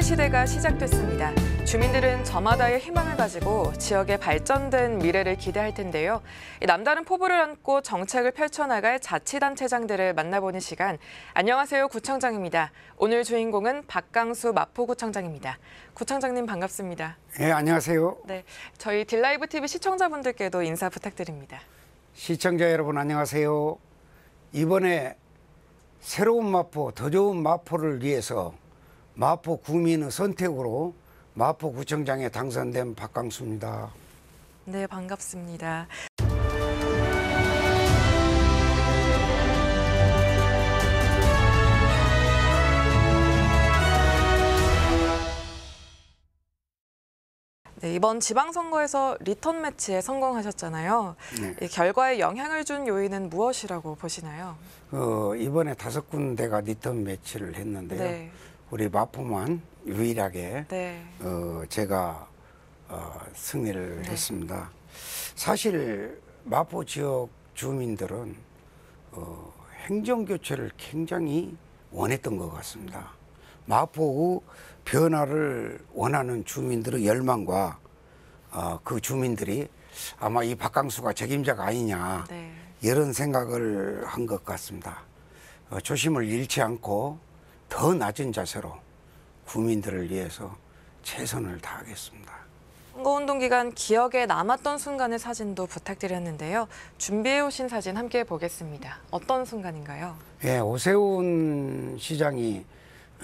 시대가 시작됐습니다. 주민들은 저마다의 희망을 가지고 지역의 발전된 미래를 기대할 텐데요. 남다른 포부를 안고 정책을 펼쳐나갈 자치단체장들을 만나보는 시간. 안녕하세요, 구청장입니다. 오늘 주인공은 박강수 마포구청장입니다. 구청장님 반갑습니다. 네, 안녕하세요. 네, 저희 딜라이브 TV 시청자분들께도 인사 부탁드립니다. 시청자 여러분 안녕하세요. 이번에 새로운 마포, 더 좋은 마포를 위해서 마포 구민의 선택으로 마포구청장에 당선된 박강수입니다. 네, 반갑습니다. 네, 이번 지방선거에서 리턴 매치에 성공하셨잖아요. 네. 이 결과에 영향을 준 요인은 무엇이라고 보시나요? 이번에 5군데가 리턴 매치를 했는데요. 네. 우리 마포만 유일하게 네. 제가 승리를 네. 했습니다. 사실 마포 지역 주민들은 행정교체를 굉장히 원했던 것 같습니다. 마포의 변화를 원하는 주민들의 열망과 그 주민들이 아마 이 박강수가 책임자가 아니냐, 네. 이런 생각을 한 것 같습니다. 초심을 잃지 않고 더 낮은 자세로 구민들을 위해서 최선을 다하겠습니다. 선거운동 기간 기억에 남았던 순간의 사진도 부탁드렸는데요. 준비해 오신 사진 함께 보겠습니다. 어떤 순간인가요? 예, 오세훈 시장이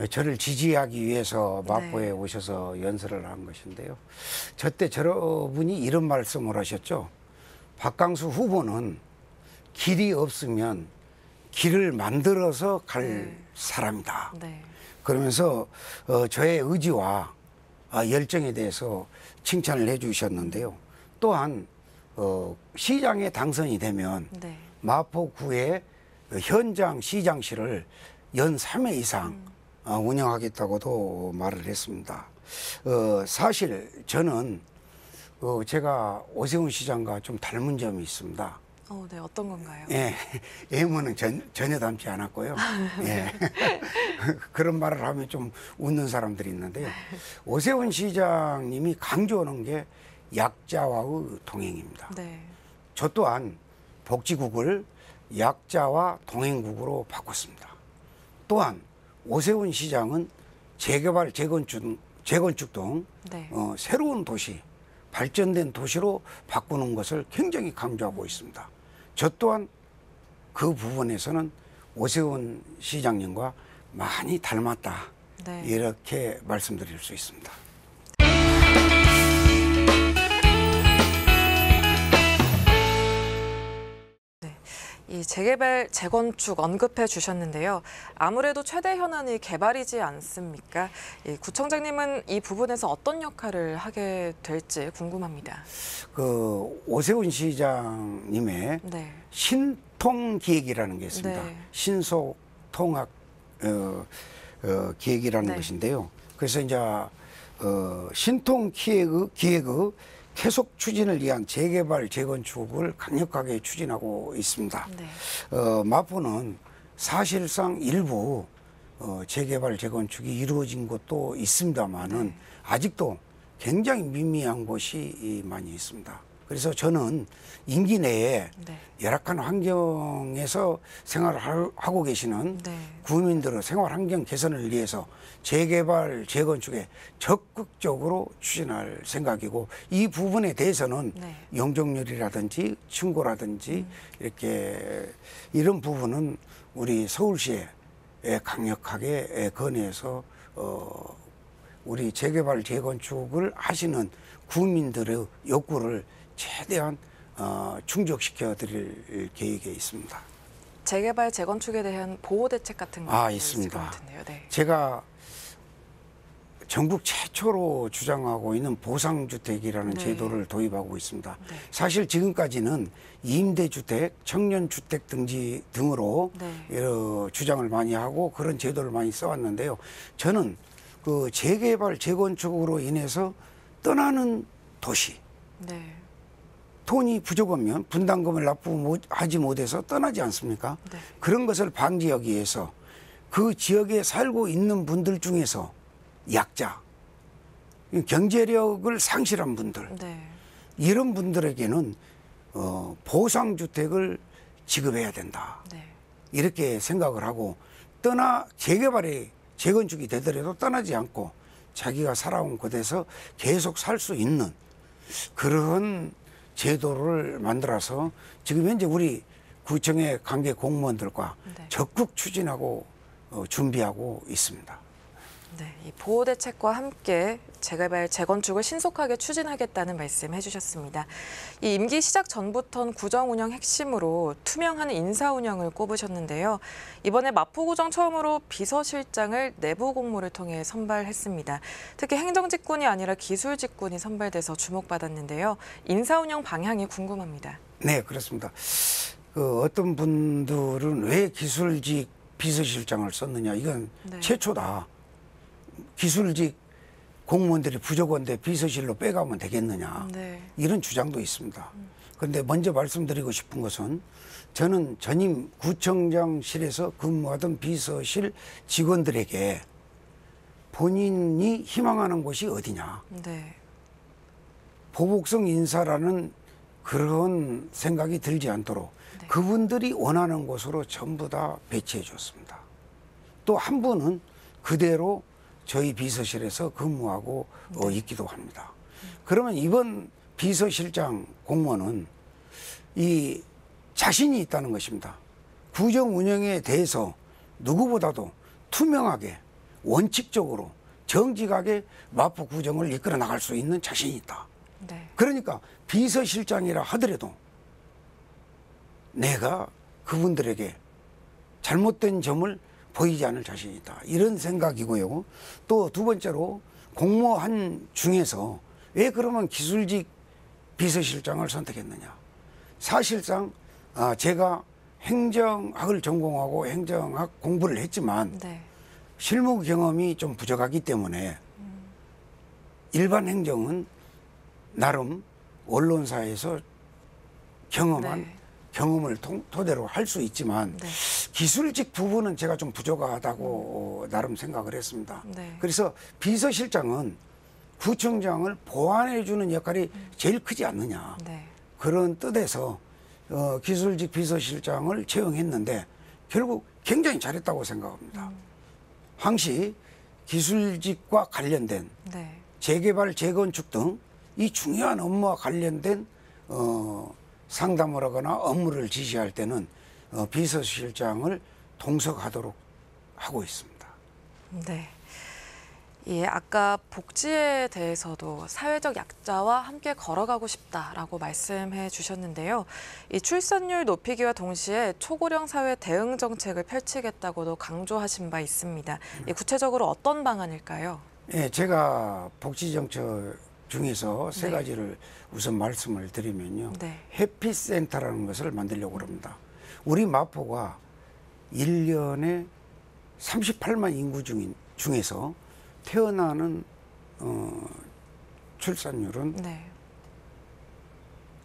저를 지지하기 위해서 마포에 네. 오셔서 연설을 한 것인데요. 저때 저분이 이런 말씀을 하셨죠. 박강수 후보는 길이 없으면 길을 만들어서 갈 사람이다. 네. 그러면서 저의 의지와 열정에 대해서 칭찬을 해주셨는데요. 또한 시장에 당선이 되면 네. 마포구의 현장 시장실을 연 3회 이상 운영하겠다고도 말을 했습니다. 사실 저는 제가 오세훈 시장과 좀 닮은 점이 있습니다. 네, 어떤 건가요? 예, 외모는 전혀 닮지 않았고요. 예. 그런 말을 하면 좀 웃는 사람들이 있는데요. 오세훈 시장님이 강조하는 게 약자와의 동행입니다. 네. 저 또한 복지국을 약자와 동행국으로 바꿨습니다. 또한 오세훈 시장은 재개발, 재건축 등 네. 새로운 도시, 발전된 도시로 바꾸는 것을 굉장히 강조하고 있습니다. 저 또한 그 부분에서는 오세훈 시장님과 많이 닮았다. 네. 이렇게 말씀드릴 수 있습니다. 이 재개발, 재건축 언급해 주셨는데요. 아무래도 최대 현안이 개발이지 않습니까? 이 구청장님은 이 부분에서 어떤 역할을 하게 될지 궁금합니다. 오세훈 시장님의 네. 신통기획이라는 게 있습니다. 네. 신속통합 기획이라는 네. 것인데요. 그래서 이제 신통기획의 계속 추진을 위한 재개발, 재건축을 강력하게 추진하고 있습니다. 네. 마포는 사실상 일부 재개발, 재건축이 이루어진 곳도 있습니다만은 네. 아직도 굉장히 미미한 곳이 많이 있습니다. 그래서 저는 임기 내에 네. 열악한 환경에서 생활을 하고 계시는 네. 구민들의 생활 환경 개선을 위해서 재개발, 재건축에 적극적으로 추진할 생각이고, 이 부분에 대해서는 네. 용적률이라든지 층고라든지 이렇게 이런 부분은 우리 서울시에 강력하게 건의해서 우리 재개발, 재건축을 하시는 구민들의 욕구를 최대한 충족시켜 드릴 계획에 있습니다. 재개발, 재건축에 대한 보호 대책 같은 거 있습니다. 있을 것 같은데요. 네. 제가 전국 최초로 주장하고 있는 보상주택이라는 네. 제도를 도입하고 있습니다. 네. 사실 지금까지는 임대주택, 청년주택 등으로 네. 주장을 많이 하고 그런 제도를 많이 써왔는데요. 저는 그 재개발, 재건축으로 인해서 떠나는 도시, 네. 돈이 부족하면 분담금을 납부하지 못해서 떠나지 않습니까? 네. 그런 것을 방지하기 위해서 그 지역에 살고 있는 분들 중에서 약자, 경제력을 상실한 분들, 네. 이런 분들에게는 보상주택을 지급해야 된다. 네. 이렇게 생각을 하고 재건축이 되더라도 떠나지 않고 자기가 살아온 곳에서 계속 살 수 있는 그런 제도를 만들어서 지금 현재 우리 구청의 관계 공무원들과 네. 적극 추진하고 준비하고 있습니다. 네, 이 보호 대책과 함께 재개발, 재건축을 신속하게 추진하겠다는 말씀 해주셨습니다. 이 임기 시작 전부터는 구정 운영 핵심으로 투명한 인사 운영을 꼽으셨는데요. 이번에 마포구청 처음으로 비서실장을 내부 공모를 통해 선발했습니다. 특히 행정직군이 아니라 기술직군이 선발돼서 주목받았는데요. 인사 운영 방향이 궁금합니다. 네, 그렇습니다. 어떤 분들은 왜 기술직 비서실장을 썼느냐, 이건 네. 최초다. 기술직 공무원들이 부족한데 비서실로 빼가면 되겠느냐, 네. 이런 주장도 있습니다. 그런데 먼저 말씀드리고 싶은 것은 저는 전임 구청장실에서 근무하던 비서실 직원들에게 본인이 희망하는 곳이 어디냐, 네. 보복성 인사라는 그런 생각이 들지 않도록 네. 그분들이 원하는 곳으로 전부 다 배치해 줬습니다. 또 한 분은 그대로 저희 비서실에서 근무하고 있기도 합니다. 그러면 이번 비서실장 공무원은 이 자신이 있다는 것입니다. 구정 운영에 대해서 누구보다도 투명하게, 원칙적으로, 정직하게 마포 구정을 이끌어 나갈 수 있는 자신이 있다. 네. 그러니까 비서실장이라 하더라도 내가 그분들에게 잘못된 점을 보이지 않을 자신이 있다, 이런 생각이고요. 또 두 번째로 공무원 중에서 왜 그러면 기술직 비서실장을 선택했느냐. 사실상 제가 행정학을 전공하고 행정학 공부를 했지만 네. 실무 경험이 좀 부족하기 때문에 일반 행정은 나름 언론사에서 경험한 네. 경험을 토대로 할 수 있지만 네. 기술직 부분은 제가 좀 부족하다고 나름 생각을 했습니다. 네. 그래서 비서실장은 구청장을 보완해 주는 역할이 제일 크지 않느냐, 네. 그런 뜻에서 기술직 비서실장을 채용했는데 결국 굉장히 잘했다고 생각합니다. 항시 기술직과 관련된 네. 재개발, 재건축 등 이 중요한 업무와 관련된 상담을 하거나 업무를 지시할 때는 비서실장을 동석하도록 하고 있습니다. 네. 예, 아까 복지에 대해서도 사회적 약자와 함께 걸어가고 싶다라고 말씀해 주셨는데요. 이 출산율 높이기와 동시에 초고령 사회 대응 정책을 펼치겠다고도 강조하신 바 있습니다. 이 구체적으로 어떤 방안일까요? 예, 제가 복지 정책 중에서 세 네. 가지를 우선 말씀을 드리면요. 네. 해피센터라는 것을 만들려고 합니다. 우리 마포가 1년에 38만 인구 중에서 태어나는 출산율은 네.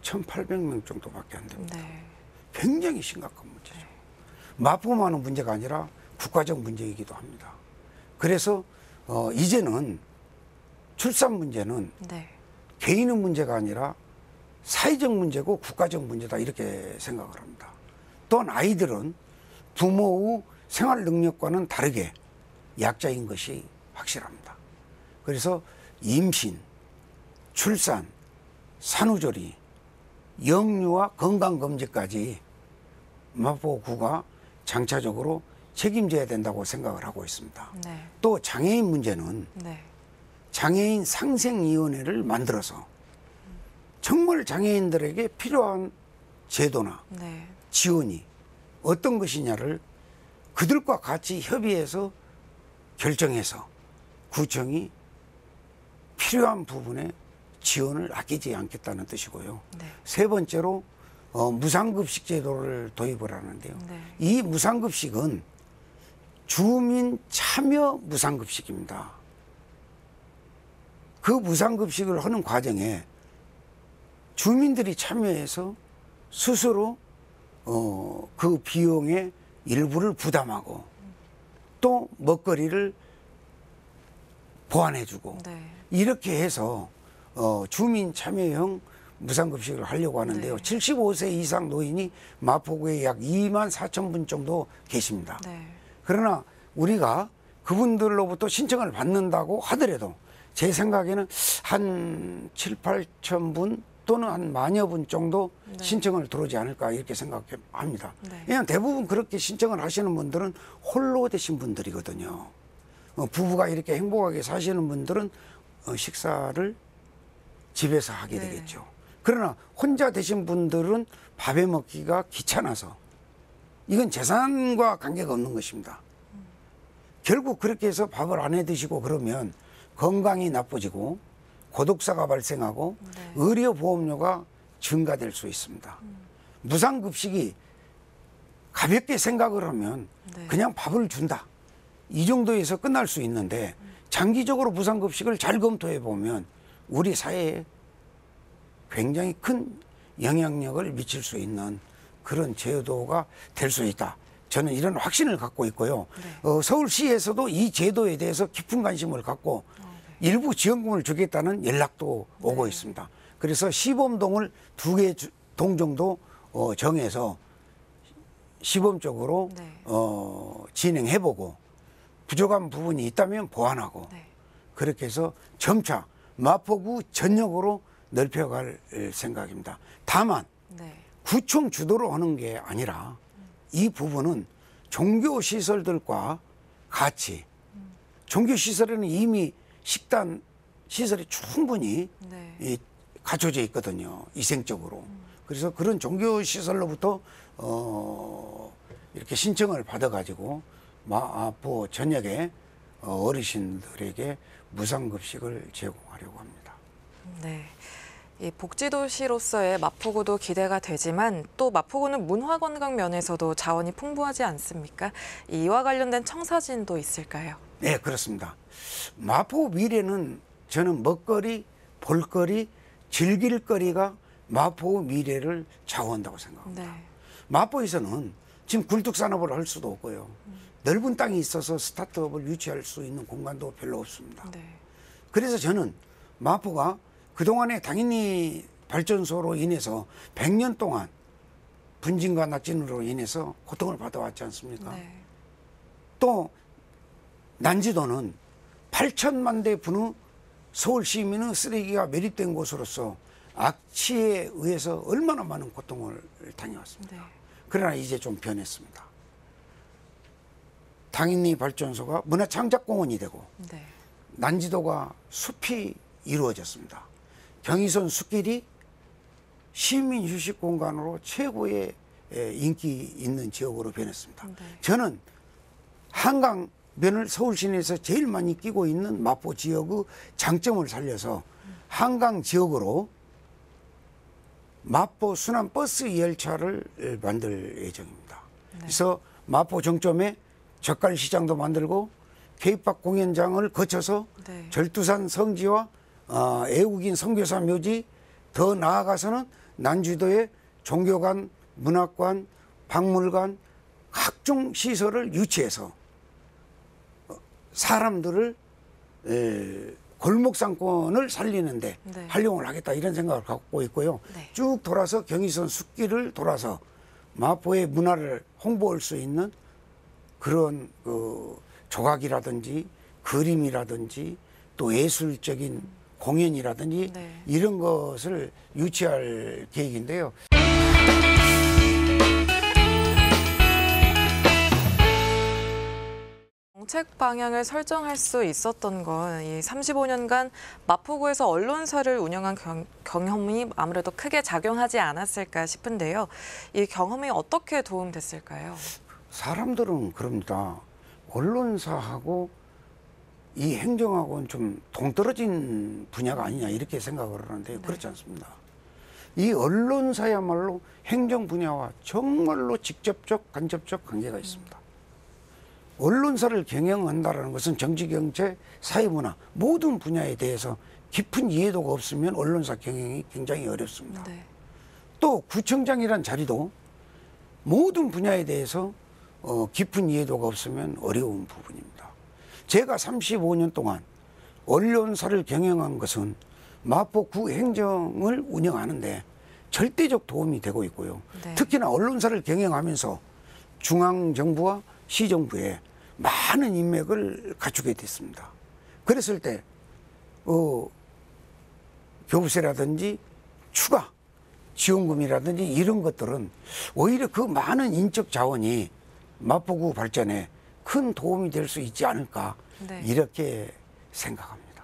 1,800명 정도밖에 안 됩니다. 네. 굉장히 심각한 문제죠. 마포만은 문제가 아니라 국가적 문제이기도 합니다. 그래서 이제는 출산 문제는 네. 개인의 문제가 아니라 사회적 문제고 국가적 문제다, 이렇게 생각을 합니다. 또한 아이들은 부모의 생활 능력과는 다르게 약자인 것이 확실합니다. 그래서 임신, 출산, 산후조리, 영유아 건강검진까지 마포구가 장차적으로 책임져야 된다고 생각을 하고 있습니다. 네. 또 장애인 문제는 네. 장애인 상생위원회를 만들어서 정말 장애인들에게 필요한 제도나 네. 지원이 어떤 것이냐를 그들과 같이 협의해서 결정해서 구청이 필요한 부분에 지원을 아끼지 않겠다는 뜻이고요. 네. 세 번째로 무상급식 제도를 도입을 하는데요. 네. 이 무상급식은 주민 참여 무상급식입니다. 그 무상급식을 하는 과정에 주민들이 참여해서 스스로 그 비용의 일부를 부담하고 또 먹거리를 보완해주고 네. 이렇게 해서 주민 참여형 무상급식을 하려고 하는데요. 네. 75세 이상 노인이 마포구에 약 2만 4천 분 정도 계십니다. 네. 그러나 우리가 그분들로부터 신청을 받는다고 하더라도 제 생각에는 한 7, 8천 분 또는 한 만여 분 정도 네. 신청을 들어오지 않을까 이렇게 생각합니다. 네. 그냥 대부분 그렇게 신청을 하시는 분들은 홀로 되신 분들이거든요. 부부가 이렇게 행복하게 사시는 분들은 식사를 집에서 하게 네. 되겠죠. 그러나 혼자 되신 분들은 밥에 먹기가 귀찮아서 이건 재산과 관계가 없는 것입니다. 결국 그렇게 해서 밥을 안 해 드시고 그러면 건강이 나빠지고 고독사가 발생하고 네. 의료보험료가 증가될 수 있습니다. 무상급식이 가볍게 생각을 하면 네. 그냥 밥을 준다. 이 정도에서 끝날 수 있는데 장기적으로 무상급식을 잘 검토해 보면 우리 사회에 굉장히 큰 영향력을 미칠 수 있는 그런 제도가 될 수 있다. 저는 이런 확신을 갖고 있고요. 네. 서울시에서도 이 제도에 대해서 깊은 관심을 갖고 네. 일부 지원금을 주겠다는 연락도 오고 네. 있습니다. 그래서 시범동을 2개 동 정도 정해서 시범적으로 네. 진행해보고 부족한 부분이 있다면 보완하고 네. 그렇게 해서 점차 마포구 전역으로 넓혀갈 생각입니다. 다만 네. 구청 주도로 하는 게 아니라 이 부분은 종교시설들과 같이 종교시설에는 이미 식단 시설이 충분히 네. 갖춰져 있거든요. 위생적으로. 그래서 그런 종교시설로부터 이렇게 신청을 받아가지고 마포 전역의 어르신들에게 무상급식을 제공하려고 합니다. 네. 이 복지도시로서의 마포구도 기대가 되지만 또 마포구는 문화관광 면에서도 자원이 풍부하지 않습니까? 이와 관련된 청사진도 있을까요? 네, 그렇습니다. 마포 미래는 저는 먹거리, 볼거리, 즐길거리가 마포 미래를 좌우한다고 생각합니다. 네. 마포에서는 지금 굴뚝산업을 할 수도 없고요. 넓은 땅이 있어서 스타트업을 유치할 수 있는 공간도 별로 없습니다. 네. 그래서 저는 마포가 그동안에 당연히 발전소로 인해서 100년 동안 분진과 낙진으로 인해서 고통을 받아왔지 않습니까? 네. 또 난지도는 8천만 대 분의 서울 시민의 쓰레기가 매립된 곳으로서 악취에 의해서 얼마나 많은 고통을 당해왔습니다. 네. 그러나 이제 좀 변했습니다. 당연히 발전소가 문화창작공원이 되고 네. 난지도가 숲이 이루어졌습니다. 경의선 숲길이 시민 휴식 공간으로 최고의 인기 있는 지역으로 변했습니다. 네. 저는 한강변을 서울 시내에서 제일 많이 끼고 있는 마포 지역의 장점을 살려서 한강 지역으로 마포 순환 버스 열차를 만들 예정입니다. 네. 그래서 마포 정점에 젓갈 시장도 만들고 K-팝 공연장을 거쳐서 네. 절두산 성지와 애국인 선교사 묘지, 더 나아가서는 난주도의 종교관, 문학관, 박물관, 각종 시설을 유치해서 사람들을 골목상권을 살리는데 네. 활용을 하겠다 이런 생각을 갖고 있고요. 네. 쭉 돌아서 경의선 숲길을 돌아서 마포의 문화를 홍보할 수 있는 그런 조각이라든지 그림이라든지 또 예술적인 공연이라든지 네. 이런 것을 유치할 계획인데요. 정책 방향을 설정할 수 있었던 건 이 35년간 마포구에서 언론사를 운영한 경험이 아무래도 크게 작용하지 않았을까 싶은데요. 이 경험이 어떻게 도움됐을까요? 사람들은 그럽니다. 언론사하고 이 행정하고는 좀 동떨어진 분야가 아니냐 이렇게 생각을 하는데 네. 그렇지 않습니다. 이 언론사야말로 행정 분야와 정말로 직접적 간접적 관계가 있습니다. 언론사를 경영한다는 것은 정치, 경제, 사회문화 모든 분야에 대해서 깊은 이해도가 없으면 언론사 경영이 굉장히 어렵습니다. 네. 또 구청장이란 자리도 모든 분야에 대해서 깊은 이해도가 없으면 어려운 부분입니다. 제가 35년 동안 언론사를 경영한 것은 마포구 행정을 운영하는데 절대적 도움이 되고 있고요. 네. 특히나 언론사를 경영하면서 중앙정부와 시정부에 많은 인맥을 갖추게 됐습니다. 그랬을 때 교부세라든지 추가 지원금이라든지 이런 것들은 오히려 그 많은 인적 자원이 마포구 발전에 큰 도움이 될 수 있지 않을까 네. 이렇게 생각합니다.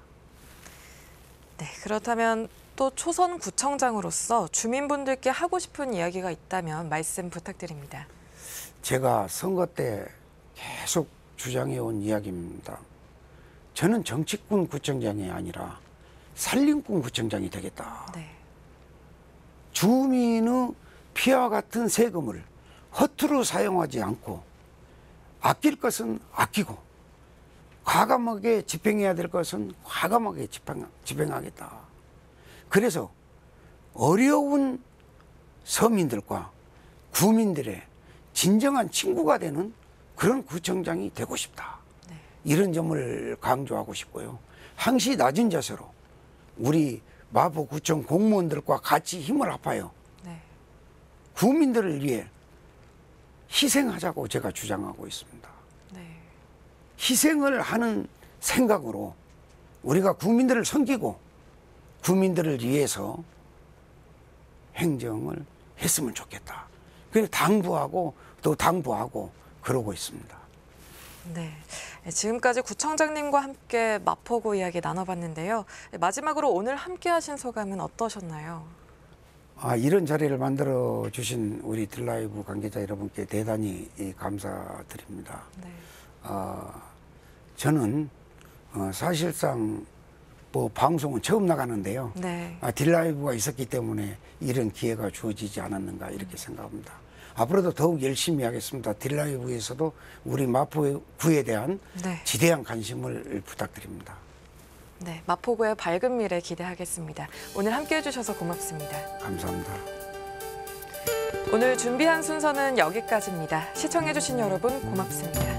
네, 그렇다면 또 초선구청장으로서 주민분들께 하고 싶은 이야기가 있다면 말씀 부탁드립니다. 제가 선거 때 계속 주장해온 이야기입니다. 저는 정치꾼 구청장이 아니라 산림꾼 구청장이 되겠다. 네. 주민의 피와 같은 세금을 허투루 사용하지 않고 아낄 것은 아끼고 과감하게 집행해야 될 것은 과감하게 집행하겠다. 그래서 어려운 서민들과 구민들의 진정한 친구가 되는 그런 구청장이 되고 싶다. 네. 이런 점을 강조하고 싶고요. 항시 낮은 자세로 우리 마포구청 공무원들과 같이 힘을 합하여 네. 구민들을 위해 희생하자고 제가 주장하고 있습니다. 네. 희생을 하는 생각으로 우리가 구민들을 섬기고 구민들을 위해서 행정을 했으면 좋겠다. 그래서 당부하고 또 당부하고 그러고 있습니다. 네. 지금까지 구청장님과 함께 마포구 이야기 나눠봤는데요. 마지막으로 오늘 함께 하신 소감은 어떠셨나요? 이런 자리를 만들어 주신 우리 딜라이브 관계자 여러분께 대단히 감사드립니다. 네. 저는 사실상 뭐 방송은 처음 나가는데요. 네. 딜라이브가 있었기 때문에 이런 기회가 주어지지 않았는가 이렇게 생각합니다. 앞으로도 더욱 열심히 하겠습니다. 딜라이브에서도 우리 마포구에 대한 네. 지대한 관심을 부탁드립니다. 네. 마포구의 밝은 미래 기대하겠습니다. 오늘 함께 해주셔서 고맙습니다. 감사합니다. 오늘 준비한 순서는 여기까지입니다. 시청해주신 여러분 고맙습니다.